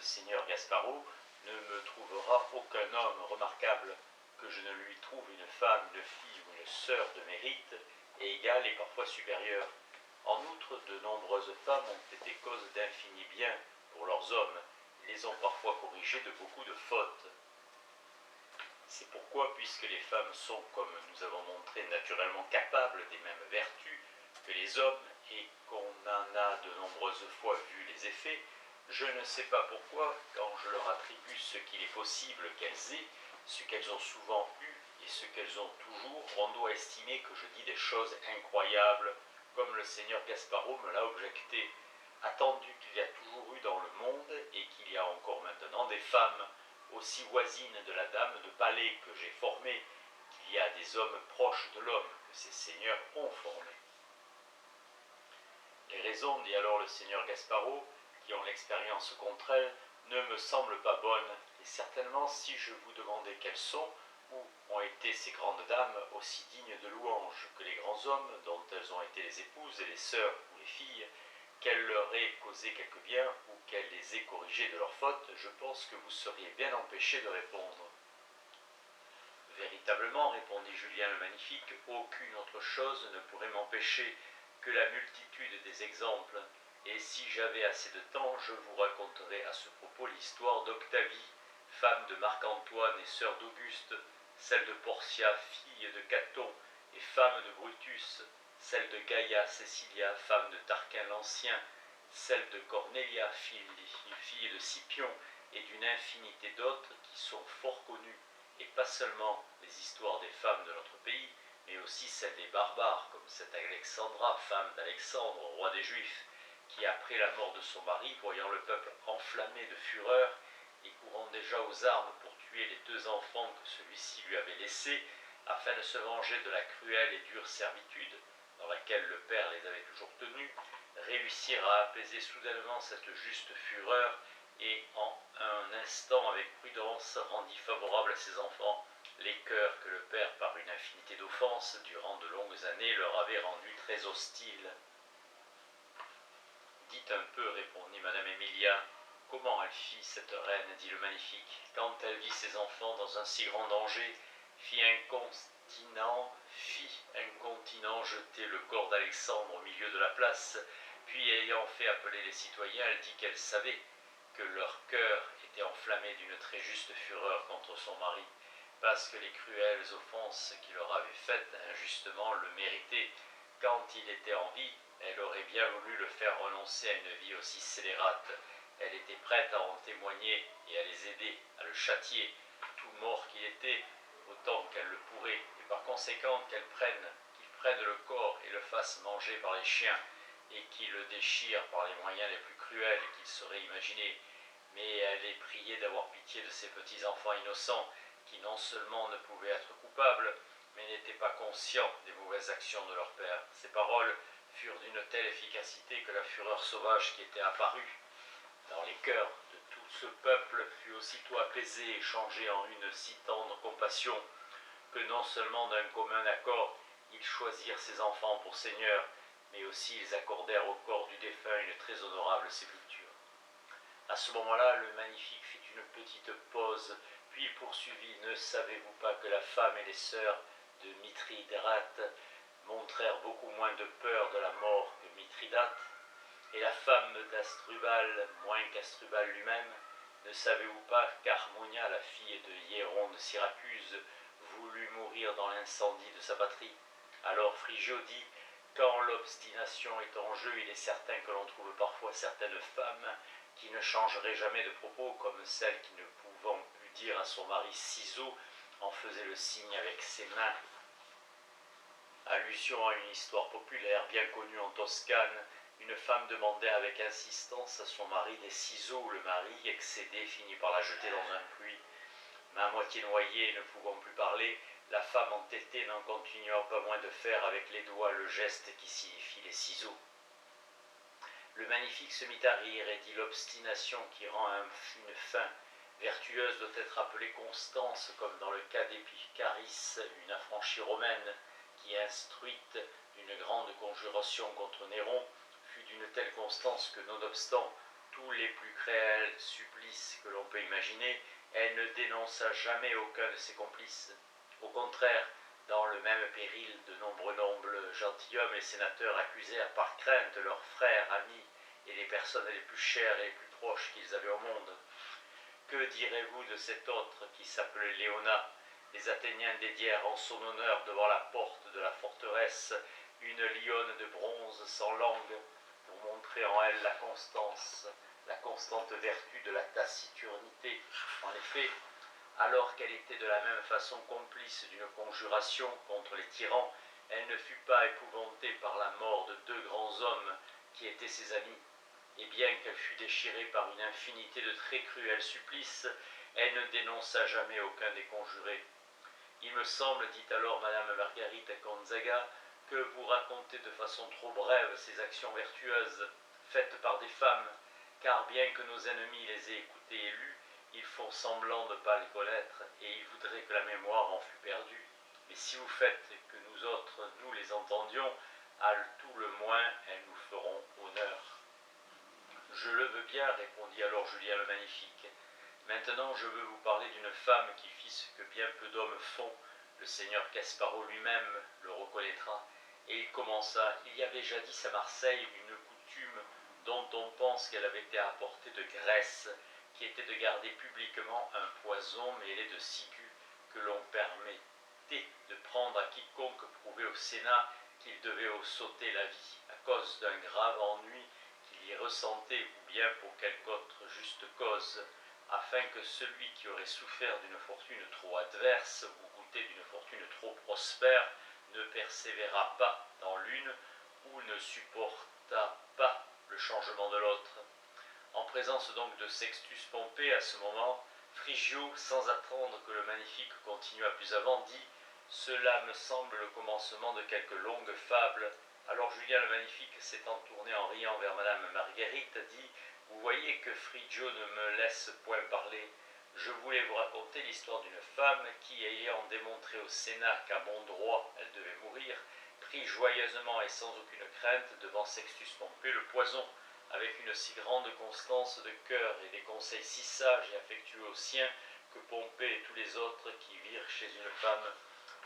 le seigneur Gasparó ne me trouvera aucun homme remarquable que je ne lui trouve une femme, une fille ou une sœur de mérite, égale et parfois supérieure. En outre, de nombreuses femmes ont été cause d'infinis biens pour leurs hommes, et les ont parfois corrigés de beaucoup de fautes. C'est pourquoi, puisque les femmes sont, comme nous avons montré, naturellement capables des mêmes vertus que les hommes, et qu'on en a de nombreuses fois vu les effets, je ne sais pas pourquoi, quand je leur attribue ce qu'il est possible qu'elles aient, ce qu'elles ont souvent eu et ce qu'elles ont toujours, on doit estimer que je dis des choses incroyables, comme le seigneur Gasparó me l'a objecté, attendu qu'il y a toujours eu dans le monde, et qu'il y a encore maintenant, des femmes aussi voisines de la dame de palais que j'ai formée, qu'il y a des hommes proches de l'homme que ces seigneurs ont formé. Les raisons, dit alors le seigneur Gasparó, qui ont l'expérience contre elles, ne me semblent pas bonnes, et certainement si je vous demandais quelles sont, où ont été ces grandes dames aussi dignes de louange que les grands hommes dont elles ont été les épouses et les sœurs ou les filles, qu'elles leur aient causé quelque bien ou qu'elles les aient corrigées de leurs fautes, je pense que vous seriez bien empêchés de répondre. Véritablement, répondit Julien le Magnifique, aucune autre chose ne pourrait m'empêcher que la multitude des exemples, et si j'avais assez de temps, je vous raconterais à ce propos l'histoire d'Octavie, femme de Marc-Antoine et sœur d'Auguste, celle de Portia, fille de Caton et femme de Brutus, celle de Gaïa Cecilia, femme de Tarquin l'Ancien, celle de Cornelia, fille de Scipion, et d'une infinité d'autres qui sont fort connues, et pas seulement les histoires des femmes de notre pays, mais aussi celles des barbares, comme cette Alexandra, femme d'Alexandre, roi des Juifs, qui, après la mort de son mari, voyant le peuple enflammé de fureur, et courant déjà aux armes pour tuer les 2 enfants que celui-ci lui avait laissés, afin de se venger de la cruelle et dure servitude dans laquelle le père les avait toujours tenus, réussir à apaiser soudainement cette juste fureur, et en un instant, avec prudence, rendit favorable à ses enfants les cœurs que le père, par une infinité d'offenses, durant de longues années, leur avait rendus très hostiles. Dites un peu, répondit madame Emilia, comment elle fit cette reine, dit le Magnifique, quand elle vit ses enfants dans un si grand danger, fit incontinent jeter le corps d'Alexandre au milieu de la place, puis ayant fait appeler les citoyens, elle dit qu'elle savait que leur cœur était enflammé d'une très juste fureur contre son mari, parce que les cruelles offenses qu'il leur avait faites injustement le méritaient. Quand il était en vie, elle aurait bien voulu le faire renoncer à une vie aussi scélérate. Elle était prête à en témoigner et à les aider, à le châtier, tout mort qu'il était, autant qu'elle le pourrait, et par conséquent qu'il prenne le corps et le fasse manger par les chiens, et qu'il le déchire par les moyens les plus cruels qu'il saurait imaginer. Mais elle les priait d'avoir pitié de ces petits enfants innocents, qui non seulement ne pouvaient être coupables, mais n'étaient pas conscients des mauvaises actions de leur père. Ces paroles furent d'une telle efficacité que la fureur sauvage qui était apparue dans les cœurs de tout ce peuple fut aussitôt apaisée et changée en une si tendre compassion que non seulement d'un commun accord ils choisirent ces enfants pour seigneurs, mais aussi ils accordèrent au corps du défunt une très honorable sépulture. À ce moment-là, le Magnifique fit une petite pause, puis il poursuivit. Ne savez-vous pas que la femme et les sœurs de Mithridate montrèrent beaucoup moins de peur de la mort que Mithridate, et la femme d'Asdrubal moins qu'Asdrubal lui-même? Ne savez-vous pas qu'Harmonia, la fille de Hiéron de Syracuse, voulut mourir dans l'incendie de sa patrie? Alors Frigio dit, quand l'obstination est en jeu, il est certain que l'on trouve parfois certaines femmes qui ne changeraient jamais de propos, comme celle qui, ne pouvant plus dire à son mari ciseaux, en faisait le signe avec ses mains. Allusion à une histoire populaire bien connue en Toscane, une femme demandait avec insistance à son mari des ciseaux. Le mari, excédé, finit par la jeter dans un puits. Mais à moitié noyée, ne pouvant plus parler, la femme entêtée n'en continuant pas moins de faire avec les doigts le geste qui signifie les ciseaux. Le Magnifique se mit à rire et dit, l'obstination qui rend une fin vertueuse doit être appelée constance, comme dans le cas d'Épicharis, une affranchie romaine, qui, instruite d'une grande conjuration contre Néron, fut d'une telle constance que, nonobstant tous les plus cruels supplices que l'on peut imaginer, elle ne dénonça jamais aucun de ses complices. Au contraire, dans le même péril, de nombreux nobles gentilshommes et sénateurs accusèrent par crainte leurs frères, amis et les personnes les plus chères et les plus proches qu'ils avaient au monde. Que direz-vous de cet autre qui s'appelait Léona? Les Athéniens dédièrent en son honneur devant la porte de la forteresse une lionne de bronze sans langue pour montrer en elle la constance, la constante vertu de la taciturnité. En effet, alors qu'elle était de la même façon complice d'une conjuration contre les tyrans, elle ne fut pas épouvantée par la mort de deux grands hommes qui étaient ses amis. Et bien qu'elle fût déchirée par une infinité de très cruels supplices, elle ne dénonça jamais aucun des conjurés. Il me semble, dit alors Madame Margarita Gonzaga, que vous racontez de façon trop brève ces actions vertueuses faites par des femmes, car bien que nos ennemis les aient écoutées et lues, ils font semblant de ne pas les connaître, et ils voudraient que la mémoire en fût perdue. Mais si vous faites que nous autres, nous les entendions, à tout le moins, elles nous feront honneur. Je le veux bien, répondit alors Julien le Magnifique. Maintenant, je veux vous parler d'une femme qui fit ce que bien peu d'hommes font. Le seigneur Gasparo lui-même le reconnaîtra. Et il commença. Il y avait jadis à Marseille une coutume dont on pense qu'elle avait été apportée de Grèce, qui était de garder publiquement un poison mêlé de ciguë que l'on permettait de prendre à quiconque prouvait au Sénat qu'il devait ôter la vie à cause d'un grave ennui qu'il y ressentait ou bien pour quelque autre juste cause, afin que celui qui aurait souffert d'une fortune trop adverse ou goûté d'une fortune trop prospère ne persévérât pas dans l'une ou ne supportât pas le changement de l'autre. En présence donc de Sextus Pompée, à ce moment, Frigio, sans attendre que le Magnifique continuât plus avant, dit « Cela me semble le commencement de quelque longue fable. » Alors Julien le Magnifique, s'étant tourné en riant vers Madame Marguerite, dit « Vous voyez que Frigio ne me laisse point parler. Je voulais vous raconter l'histoire d'une femme qui, ayant démontré au Sénat qu'à bon droit elle devait mourir, prit joyeusement et sans aucune crainte devant Sextus Pompée le poison, avec une si grande constance de cœur et des conseils si sages et affectueux aux siens, que Pompée et tous les autres qui virent chez une femme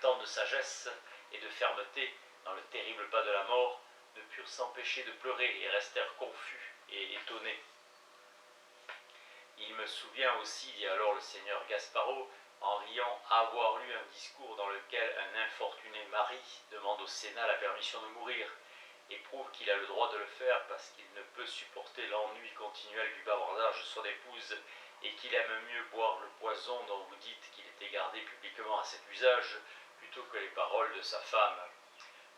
tant de sagesse et de fermeté dans le terrible pas de la mort, ne purent s'empêcher de pleurer et restèrent confus et étonnés. Il me souvient aussi, dit alors le seigneur Gasparo, en riant, avoir lu un discours dans lequel un infortuné mari demande au Sénat la permission de mourir, et prouve qu'il a le droit de le faire parce qu'il ne peut supporter l'ennui continuel du bavardage de son épouse, et qu'il aime mieux boire le poison dont vous dites qu'il était gardé publiquement à cet usage, plutôt que les paroles de sa femme.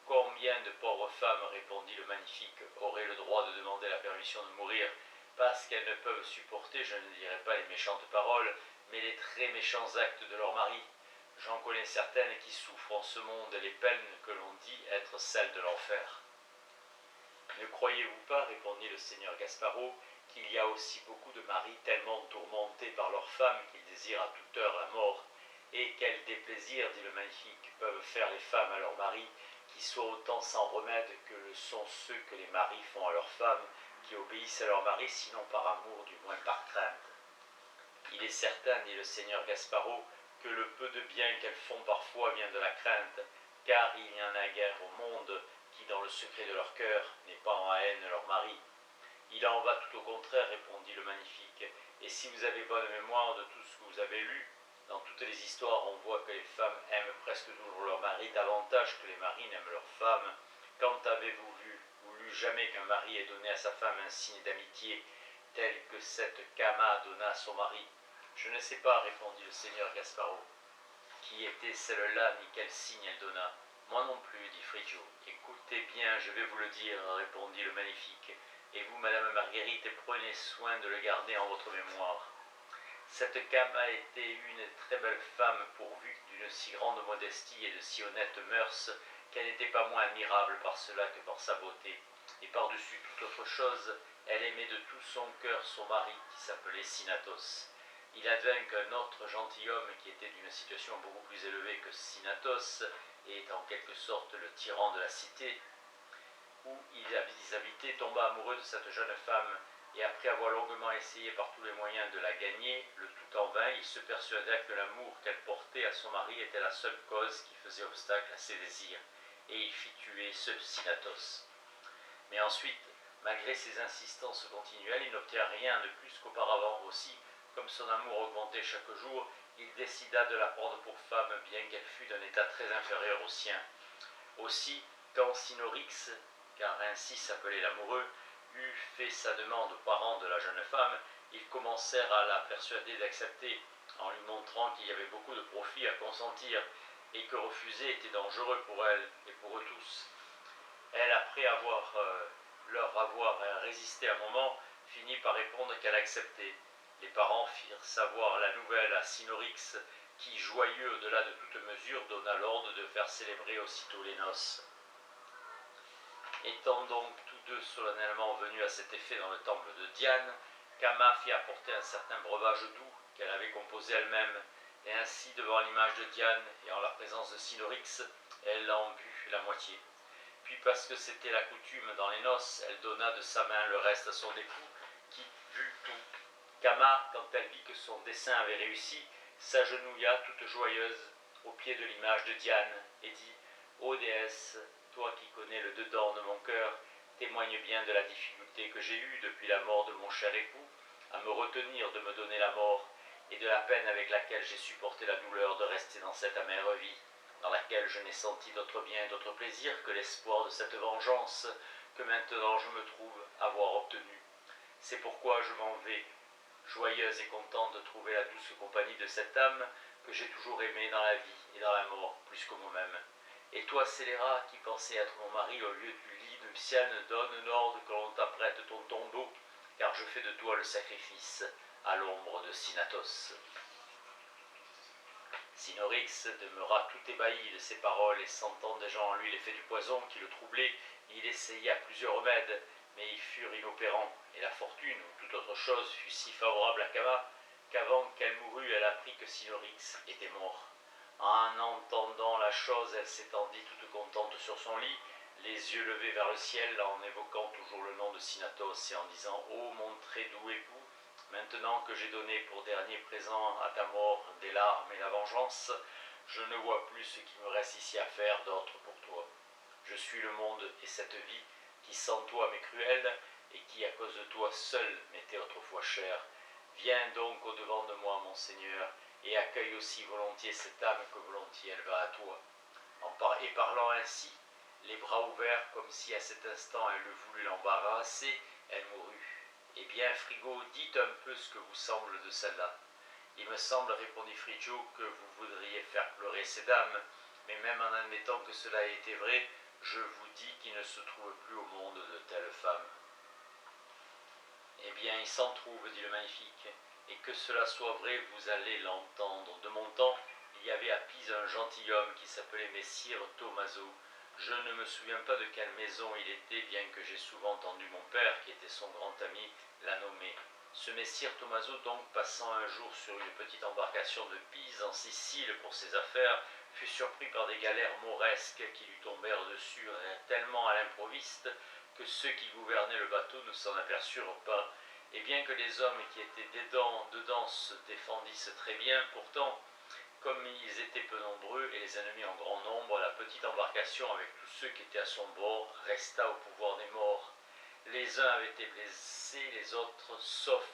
Combien de pauvres femmes, répondit le Magnifique, auraient le droit de demander la permission de mourir, parce qu'elles ne peuvent supporter, je ne dirais pas les méchantes paroles, mais les très méchants actes de leur mari. J'en connais certaines qui souffrent en ce monde les peines que l'on dit être celles de l'enfer. Ne croyez-vous pas, répondit le seigneur Gasparo, qu'il y a aussi beaucoup de maris tellement tourmentés par leurs femmes qu'ils désirent à toute heure la mort, et quel déplaisir, dit le Magnifique, peuvent faire les femmes à leurs maris, qui soient autant sans remède que le sont ceux que les maris font à leurs femmes, qui obéissent à leurs maris sinon par amour, du moins par crainte. Il est certain, dit le seigneur Gasparo, que le peu de bien qu'elles font parfois vient de la crainte, car il n'y en a guère au monde qui, dans le secret de leur cœur, n'aient pas en haine leur mari. Il en va tout au contraire, répondit le Magnifique, et si vous avez bonne mémoire de tout ce que vous avez lu, dans toutes les histoires on voit que les femmes aiment presque toujours leur mari davantage que les maris n'aiment leurs femmes. Quand avez-vous vu ou lu jamais qu'un mari ait donné à sa femme un signe d'amitié tel que cette Cama donna à son mari? Je ne sais pas, répondit le seigneur Gasparo, qui était celle-là ni quel signe elle donna. Moi non plus, dit Frigio. Écoutez bien, je vais vous le dire, répondit le Magnifique, et vous, Madame Marguerite, prenez soin de le garder en votre mémoire. Cette Cama était une très belle femme pourvue d'une si grande modestie et de si honnêtes mœurs qu'elle n'était pas moins admirable par cela que par sa beauté. Et par-dessus toute autre chose, elle aimait de tout son cœur son mari, qui s'appelait Synatos. Il advint qu'un autre gentilhomme qui était d'une situation beaucoup plus élevée que Synatos, et en quelque sorte le tyran de la cité où ils habitaient, tomba amoureux de cette jeune femme, et après avoir longuement essayé par tous les moyens de la gagner, le tout en vain, il se persuada que l'amour qu'elle portait à son mari était la seule cause qui faisait obstacle à ses désirs, et il fit tuer ce Psynatos. Mais ensuite, malgré ses insistances continuelles, il n'obtint rien de plus qu'auparavant. Aussi, comme son amour augmentait chaque jour, il décida de la prendre pour femme, bien qu'elle fût d'un état très inférieur au sien. Aussi, quand Synorix, car ainsi s'appelait l'amoureux, eut fait sa demande aux parents de la jeune femme, ils commencèrent à la persuader d'accepter, en lui montrant qu'il y avait beaucoup de profit à consentir, et que refuser était dangereux pour elle et pour eux tous. Elle, après leur avoir résisté un moment, finit par répondre qu'elle acceptait. Les parents firent savoir la nouvelle à Synorix, qui, joyeux au-delà de toute mesure, donna l'ordre de faire célébrer aussitôt les noces. Étant donc tous deux solennellement venus à cet effet dans le temple de Diane, Kama fit apporter un certain breuvage doux qu'elle avait composé elle-même, et ainsi, devant l'image de Diane et en la présence de Synorix, elle en but la moitié. Puis, parce que c'était la coutume dans les noces, elle donna de sa main le reste à son époux, qui but tout. Kama, quand elle vit que son dessein avait réussi, s'agenouilla toute joyeuse au pied de l'image de Diane et dit « Ô déesse, toi qui connais le dedans de mon cœur, témoigne bien de la difficulté que j'ai eue depuis la mort de mon cher époux à me retenir de me donner la mort et de la peine avec laquelle j'ai supporté la douleur de rester dans cette amère vie, dans laquelle je n'ai senti d'autre bien et d'autre plaisir que l'espoir de cette vengeance que maintenant je me trouve avoir obtenue. C'est pourquoi je m'en vais, joyeuse et contente de trouver la douce compagnie de cette âme que j'ai toujours aimée dans la vie et dans la mort plus que moi-même. Et toi, scélérat, qui pensais être mon mari au lieu du lit nuptial, donne l'ordre que l'on t'apprête ton tombeau, car je fais de toi le sacrifice à l'ombre de Synatos. » Synorix demeura tout ébahi de ces paroles et sentant déjà en lui l'effet du poison qui le troublait, il essaya plusieurs remèdes, mais ils furent inopérants, et la fortune, ou toute autre chose, fut si favorable à Kama qu'avant qu'elle mourût, elle apprit que Synorix était mort. En entendant la chose, elle s'étendit toute contente sur son lit, les yeux levés vers le ciel, en évoquant toujours le nom de Synatos et en disant « Ô mon très doux époux, maintenant que j'ai donné pour dernier présent à ta mort des larmes et la vengeance, je ne vois plus ce qui me reste ici à faire d'autre pour toi. Je suis le monde et cette vie qui sans toi m'est cruelle et qui à cause de toi seul m'était autrefois chère. Viens donc au-devant de moi, mon Seigneur, et accueille aussi volontiers cette âme que volontiers elle va à toi. » Et parlant ainsi, les bras ouverts comme si à cet instant elle voulut l'embarrasser, elle mourut. « Eh bien, Frigo, dites un peu ce que vous semble de celle-là. » « Il me semble, répondit Frigio, que vous voudriez faire pleurer ces dames, mais même en admettant que cela ait été vrai, je vous dis qu'il ne se trouve plus au monde de telles femmes. » « Eh bien, il s'en trouve, dit le magnifique, et que cela soit vrai, vous allez l'entendre. De mon temps, il y avait à Pise un gentilhomme qui s'appelait Messire Tommaso. Je ne me souviens pas de quelle maison il était, bien que j'ai souvent entendu mon père, qui était son grand ami, la nommer. Ce Messire Tommaso, donc, passant un jour sur une petite embarcation de Pise en Sicile pour ses affaires, fut surpris par des galères mauresques qui lui tombèrent dessus tellement à l'improviste que ceux qui gouvernaient le bateau ne s'en aperçurent pas, et bien que les hommes qui étaient dedans se défendissent très bien, pourtant, comme ils étaient peu nombreux et les ennemis en grand nombre, la petite embarcation avec tous ceux qui étaient à son bord resta au pouvoir des morts. Les uns avaient été blessés, les autres, sauf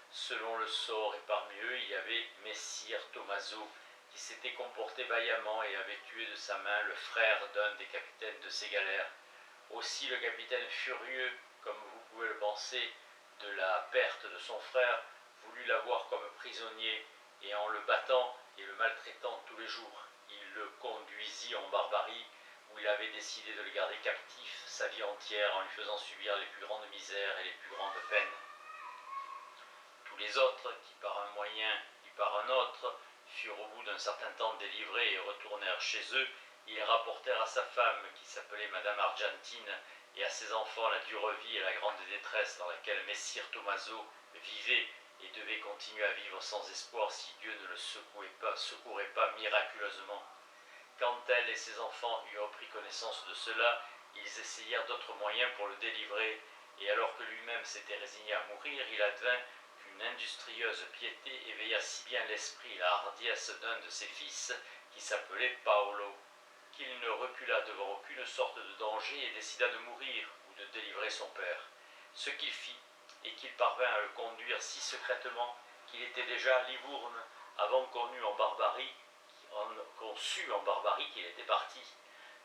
selon le sort, et parmi eux il y avait Messire Tommaso, qui s'était comporté vaillamment et avait tué de sa main le frère d'un des capitaines de ces galères. Aussi le capitaine, furieux, comme vous pouvez le penser, de la perte de son frère, voulut l'avoir comme prisonnier, et en le battant et le maltraitant tous les jours, il le conduisit en Barbarie, où il avait décidé de le garder captif sa vie entière en lui faisant subir les plus grandes misères et les plus grandes peines. Tous les autres, qui par un moyen et par un autre, furent au bout d'un certain temps délivrés et retournèrent chez eux, ils rapportèrent à sa femme, qui s'appelait Madame Argentine, et à ses enfants la dure vie et la grande détresse dans laquelle Messire Tommaso vivait et devait continuer à vivre sans espoir si Dieu ne le secourait pas miraculeusement. Quand elle et ses enfants eurent pris connaissance de cela, ils essayèrent d'autres moyens pour le délivrer, et alors que lui-même s'était résigné à mourir, il advint qu'une industrieuse piété éveilla si bien l'esprit et la hardiesse d'un de ses fils, qui s'appelait Paolo, qu'il ne recula devant aucune sorte de danger et décida de mourir ou de délivrer son père. Ce qu'il fit, et qu'il parvint à le conduire si secrètement qu'il était déjà à Livourne avant qu'on sut en Barbarie qu'il était parti.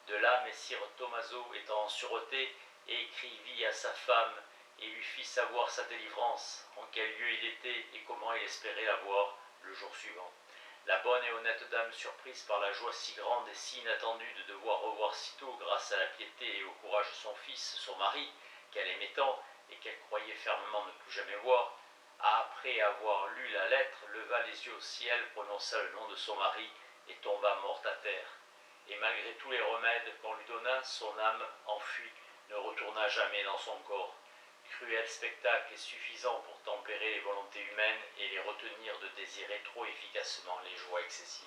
De là, Messire Tommaso étant en sûreté, écrivit à sa femme et lui fit savoir sa délivrance, en quel lieu il était et comment il espérait la voir le jour suivant. La bonne et honnête dame, surprise par la joie si grande et si inattendue de devoir revoir sitôt, grâce à la piété et au courage de son fils, son mari, qu'elle aimait tant et qu'elle croyait fermement ne plus jamais voir, après avoir lu la lettre, leva les yeux au ciel, prononça le nom de son mari et tomba morte à terre. Et malgré tous les remèdes qu'on lui donna, son âme, enfuie, ne retourna jamais dans son corps. Cruel spectacle et suffisant pour tempérer les volontés humaines et les retenir de désirer trop efficacement les joies excessives.